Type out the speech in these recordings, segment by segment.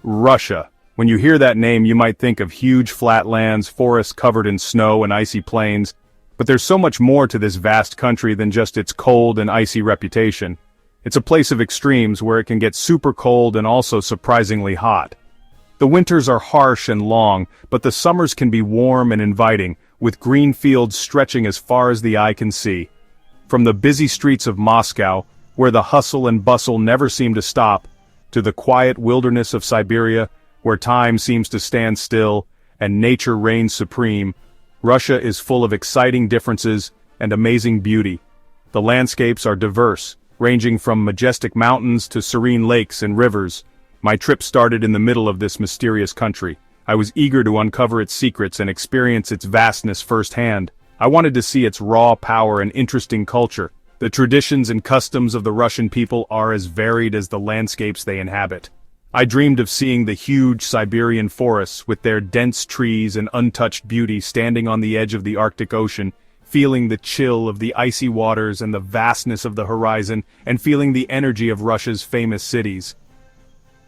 Russia. When you hear that name, you might think of huge flatlands, forests covered in snow and icy plains. But there's so much more to this vast country than just its cold and icy reputation. It's a place of extremes where it can get super cold and also surprisingly hot. The winters are harsh and long, but the summers can be warm and inviting, with green fields stretching as far as the eye can see. From the busy streets of Moscow, where the hustle and bustle never seem to stop, to the quiet wilderness of Siberia, where time seems to stand still and nature reigns supreme, Russia is full of exciting differences and amazing beauty. The landscapes are diverse, ranging from majestic mountains to serene lakes and rivers. My trip started in the middle of this mysterious country. I was eager to uncover its secrets and experience its vastness firsthand. I wanted to see its raw power and interesting culture. The traditions and customs of the Russian people are as varied as the landscapes they inhabit. I dreamed of seeing the huge Siberian forests with their dense trees and untouched beauty standing on the edge of the Arctic Ocean, feeling the chill of the icy waters and the vastness of the horizon, and feeling the energy of Russia's famous cities.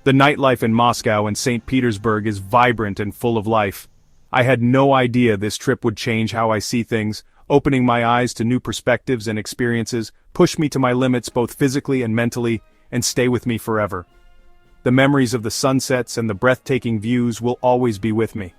The nightlife in Moscow and St. Petersburg is vibrant and full of life. I had no idea this trip would change how I see things, opening my eyes to new perspectives and experiences, push me to my limits both physically and mentally, and stay with me forever. The memories of the sunsets and the breathtaking views will always be with me.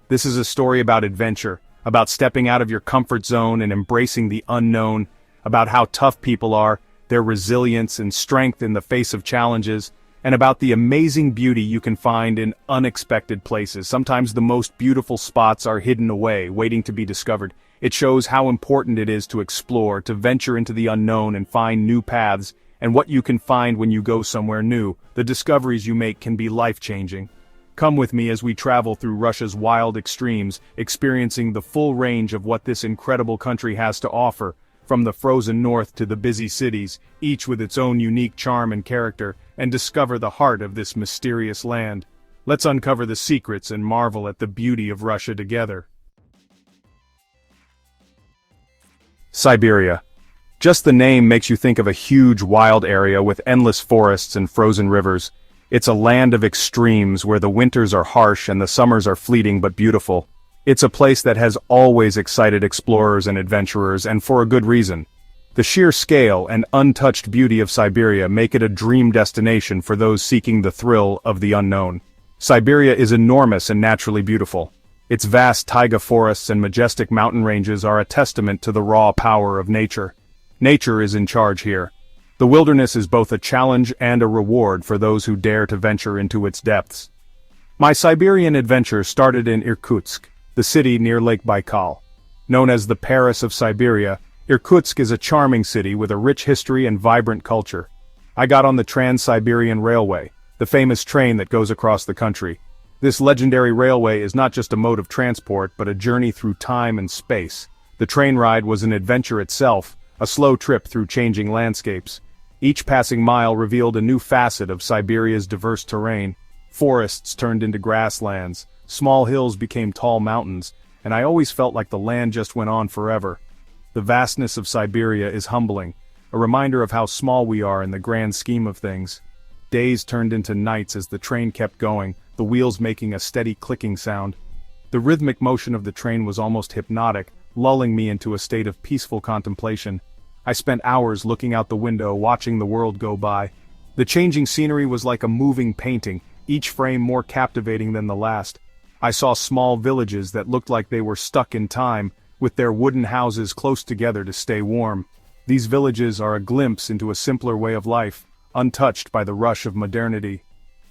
This is a story about adventure, about stepping out of your comfort zone and embracing the unknown, about how tough people are, their resilience and strength in the face of challenges, and about the amazing beauty you can find in unexpected places. Sometimes the most beautiful spots are hidden away, waiting to be discovered. It shows how important it is to explore, to venture into the unknown and find new paths, and what you can find when you go somewhere new. The discoveries you make can be life-changing. Come with me as we travel through Russia's wild extremes, experiencing the full range of what this incredible country has to offer, from the frozen north to the busy cities, each with its own unique charm and character, and discover the heart of this mysterious land. Let's uncover the secrets and marvel at the beauty of Russia together. Siberia. Just the name makes you think of a huge wild area with endless forests and frozen rivers. It's a land of extremes where the winters are harsh and the summers are fleeting but beautiful. It's a place that has always excited explorers and adventurers, and for a good reason. The sheer scale and untouched beauty of Siberia make it a dream destination for those seeking the thrill of the unknown. Siberia is enormous and naturally beautiful. Its vast taiga forests and majestic mountain ranges are a testament to the raw power of nature. Nature is in charge here. The wilderness is both a challenge and a reward for those who dare to venture into its depths. My Siberian adventure started in Irkutsk, the city near Lake Baikal. Known as the Paris of Siberia, Irkutsk is a charming city with a rich history and vibrant culture. I got on the Trans-Siberian Railway, the famous train that goes across the country. This legendary railway is not just a mode of transport but a journey through time and space. The train ride was an adventure itself, a slow trip through changing landscapes. Each passing mile revealed a new facet of Siberia's diverse terrain. Forests turned into grasslands, small hills became tall mountains, and I always felt like the land just went on forever. The vastness of Siberia is humbling, a reminder of how small we are in the grand scheme of things. Days turned into nights as the train kept going, the wheels making a steady clicking sound. The rhythmic motion of the train was almost hypnotic, lulling me into a state of peaceful contemplation. I spent hours looking out the window, watching the world go by. The changing scenery was like a moving painting, each frame more captivating than the last. I saw small villages that looked like they were stuck in time, with their wooden houses close together to stay warm. These villages are a glimpse into a simpler way of life, untouched by the rush of modernity.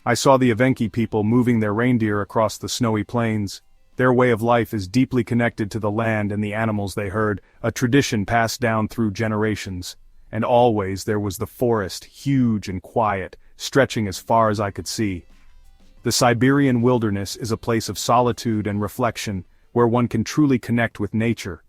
I saw the Evenki people moving their reindeer across the snowy plains. Their way of life is deeply connected to the land and the animals they herd, a tradition passed down through generations. And always there was the forest, huge and quiet, stretching as far as I could see. The Siberian wilderness is a place of solitude and reflection, where one can truly connect with nature.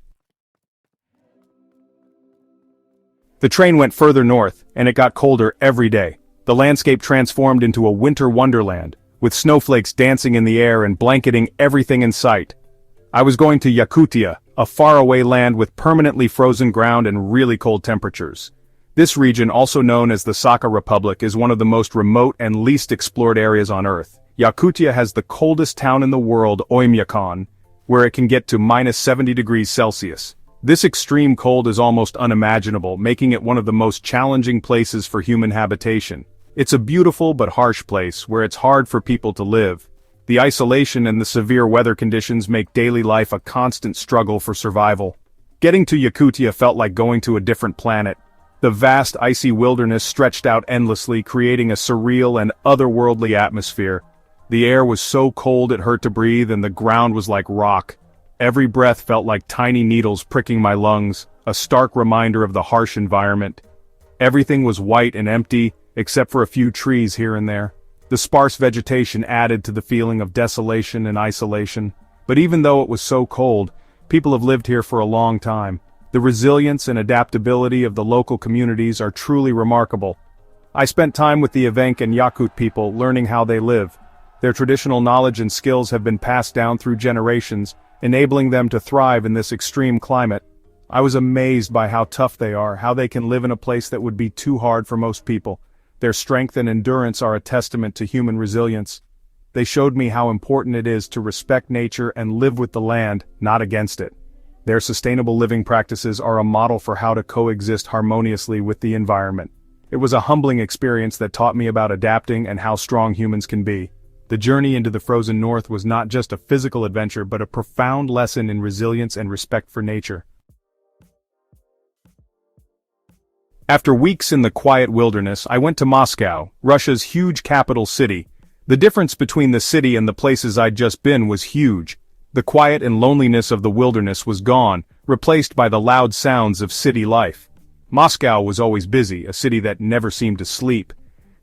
The train went further north, and it got colder every day. The landscape transformed into a winter wonderland, with snowflakes dancing in the air and blanketing everything in sight. I was going to Yakutia, a faraway land with permanently frozen ground and really cold temperatures. This region, also known as the Sakha Republic, is one of the most remote and least explored areas on Earth. Yakutia has the coldest town in the world, Oymyakon, where it can get to minus 70 degrees Celsius. This extreme cold is almost unimaginable, making it one of the most challenging places for human habitation. It's a beautiful but harsh place where it's hard for people to live. The isolation and the severe weather conditions make daily life a constant struggle for survival. Getting to Yakutia felt like going to a different planet. The vast icy wilderness stretched out endlessly, creating a surreal and otherworldly atmosphere. The air was so cold it hurt to breathe, and the ground was like rock. Every breath felt like tiny needles pricking my lungs, a stark reminder of the harsh environment. Everything was white and empty, except for a few trees here and there. The sparse vegetation added to the feeling of desolation and isolation. But even though it was so cold, people have lived here for a long time. The resilience and adaptability of the local communities are truly remarkable. I spent time with the Evenk and Yakut people, learning how they live. Their traditional knowledge and skills have been passed down through generations, enabling them to thrive in this extreme climate. I was amazed by how tough they are, how they can live in a place that would be too hard for most people. Their strength and endurance are a testament to human resilience. They showed me how important it is to respect nature and live with the land, not against it. Their sustainable living practices are a model for how to coexist harmoniously with the environment. It was a humbling experience that taught me about adapting and how strong humans can be. The journey into the frozen north was not just a physical adventure but a profound lesson in resilience and respect for nature. After weeks in the quiet wilderness, I went to Moscow, Russia's huge capital city. The difference between the city and the places I'd just been was huge. The quiet and loneliness of the wilderness was gone, replaced by the loud sounds of city life. Moscow was always busy, a city that never seemed to sleep.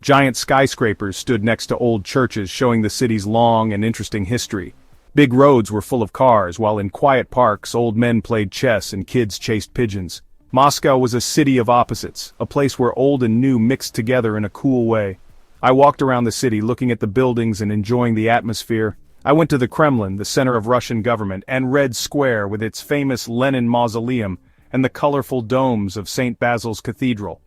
Giant skyscrapers stood next to old churches, showing the city's long and interesting history. Big roads were full of cars, while in quiet parks old men played chess and kids chased pigeons. Moscow was a city of opposites, a place where old and new mixed together in a cool way. I walked around the city looking at the buildings and enjoying the atmosphere. I went to the Kremlin, the center of Russian government, and Red Square with its famous Lenin Mausoleum and the colorful domes of St. Basil's Cathedral.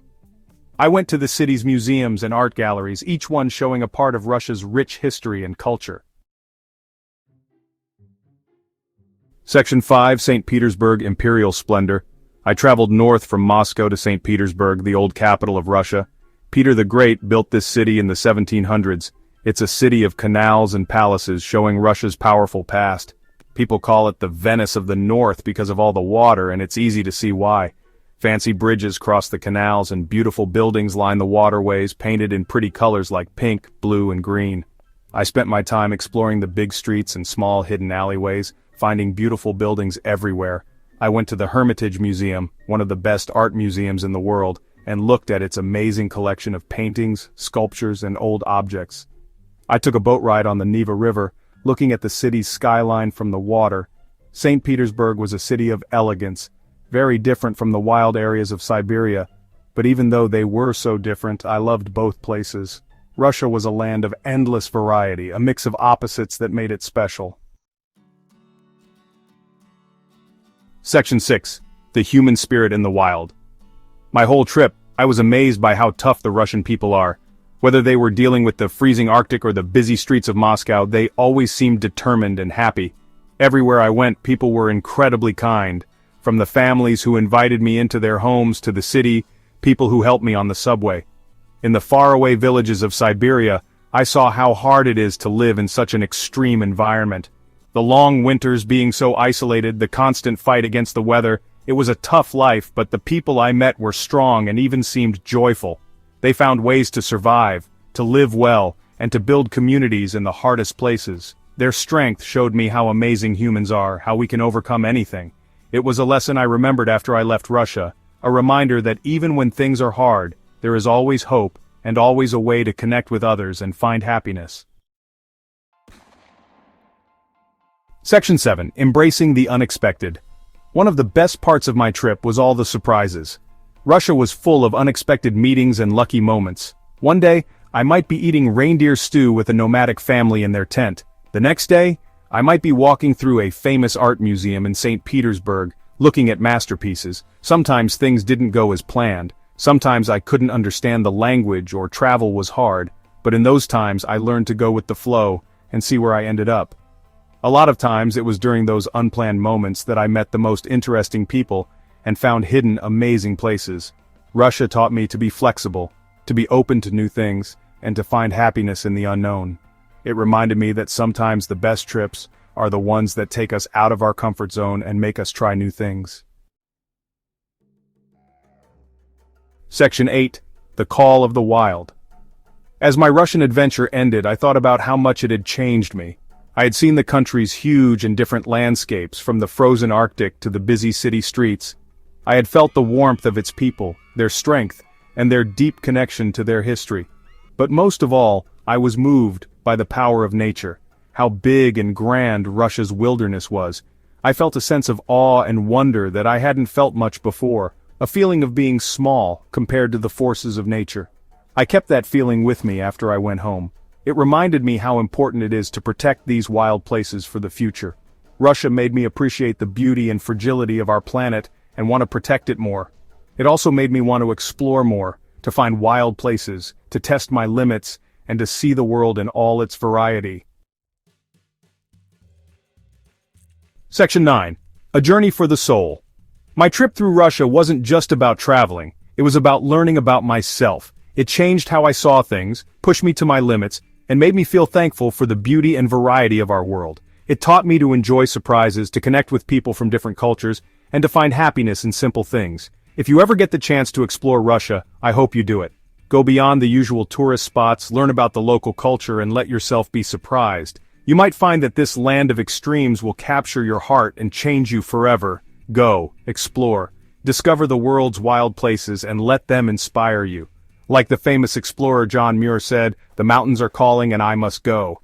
I went to the city's museums and art galleries, each one showing a part of Russia's rich history and culture. Section 5, St. Petersburg Imperial Splendor. I traveled north from Moscow to St. Petersburg, the old capital of Russia. Peter the Great built this city in the 1700s. It's a city of canals and palaces, showing Russia's powerful past. People call it the Venice of the North because of all the water, and it's easy to see why. Fancy bridges cross the canals and beautiful buildings line the waterways, painted in pretty colors like pink, blue, and green. I spent my time exploring the big streets and small hidden alleyways, finding beautiful buildings everywhere. I went to the Hermitage Museum, one of the best art museums in the world, and looked at its amazing collection of paintings, sculptures, and old objects. I took a boat ride on the Neva River, looking at the city's skyline from the water. St. Petersburg was a city of elegance, very different from the wild areas of Siberia, but even though they were so different, I loved both places. Russia was a land of endless variety, a mix of opposites that made it special. Section 6. The Human Spirit in the Wild. My whole trip, I was amazed by how tough the Russian people are. Whether they were dealing with the freezing Arctic or the busy streets of Moscow, they always seemed determined and happy. Everywhere I went, people were incredibly kind. From the families who invited me into their homes to the city, people who helped me on the subway. In the faraway villages of Siberia, I saw how hard it is to live in such an extreme environment. The long winters being so isolated, the constant fight against the weather, it was a tough life, but the people I met were strong and even seemed joyful. They found ways to survive, to live well, and to build communities in the hardest places. Their strength showed me how amazing humans are, how we can overcome anything. It was a lesson I remembered after I left Russia, a reminder that even when things are hard, there is always hope, and always a way to connect with others and find happiness. Section 7. Embracing the Unexpected. One of the best parts of my trip was all the surprises. Russia was full of unexpected meetings and lucky moments. One day, I might be eating reindeer stew with a nomadic family in their tent. The next day, I might be walking through a famous art museum in St. Petersburg, looking at masterpieces. Sometimes things didn't go as planned. Sometimes I couldn't understand the language or travel was hard. but in those times I learned to go with the flow and see where I ended up. A lot of times it was during those unplanned moments that I met the most interesting people and found hidden, amazing places. Russia taught me to be flexible, to be open to new things, and to find happiness in the unknown. It reminded me that sometimes the best trips are the ones that take us out of our comfort zone and make us try new things. Section 8. The Call of the Wild. As my Russian adventure ended, I thought about how much it had changed me. I had seen the country's huge and different landscapes, from the frozen Arctic to the busy city streets. I had felt the warmth of its people, their strength, and their deep connection to their history. But most of all, I was moved by the power of nature, how big and grand Russia's wilderness was. I felt a sense of awe and wonder that I hadn't felt much before, a feeling of being small compared to the forces of nature. I kept that feeling with me after I went home. It reminded me how important it is to protect these wild places for the future. Russia made me appreciate the beauty and fragility of our planet and want to protect it more. It also made me want to explore more, to find wild places, to test my limits, and to see the world in all its variety. Section 9. A Journey for the Soul. My trip through Russia wasn't just about traveling, it was about learning about myself. It changed how I saw things, pushed me to my limits, and made me feel thankful for the beauty and variety of our world. It taught me to enjoy surprises, to connect with people from different cultures, and to find happiness in simple things. If you ever get the chance to explore Russia, I hope you do it. Go beyond the usual tourist spots, learn about the local culture, and let yourself be surprised. You might find that this land of extremes will capture your heart and change you forever. Go, explore, discover the world's wild places, and let them inspire you. Like the famous explorer John Muir said, "The mountains are calling and I must go."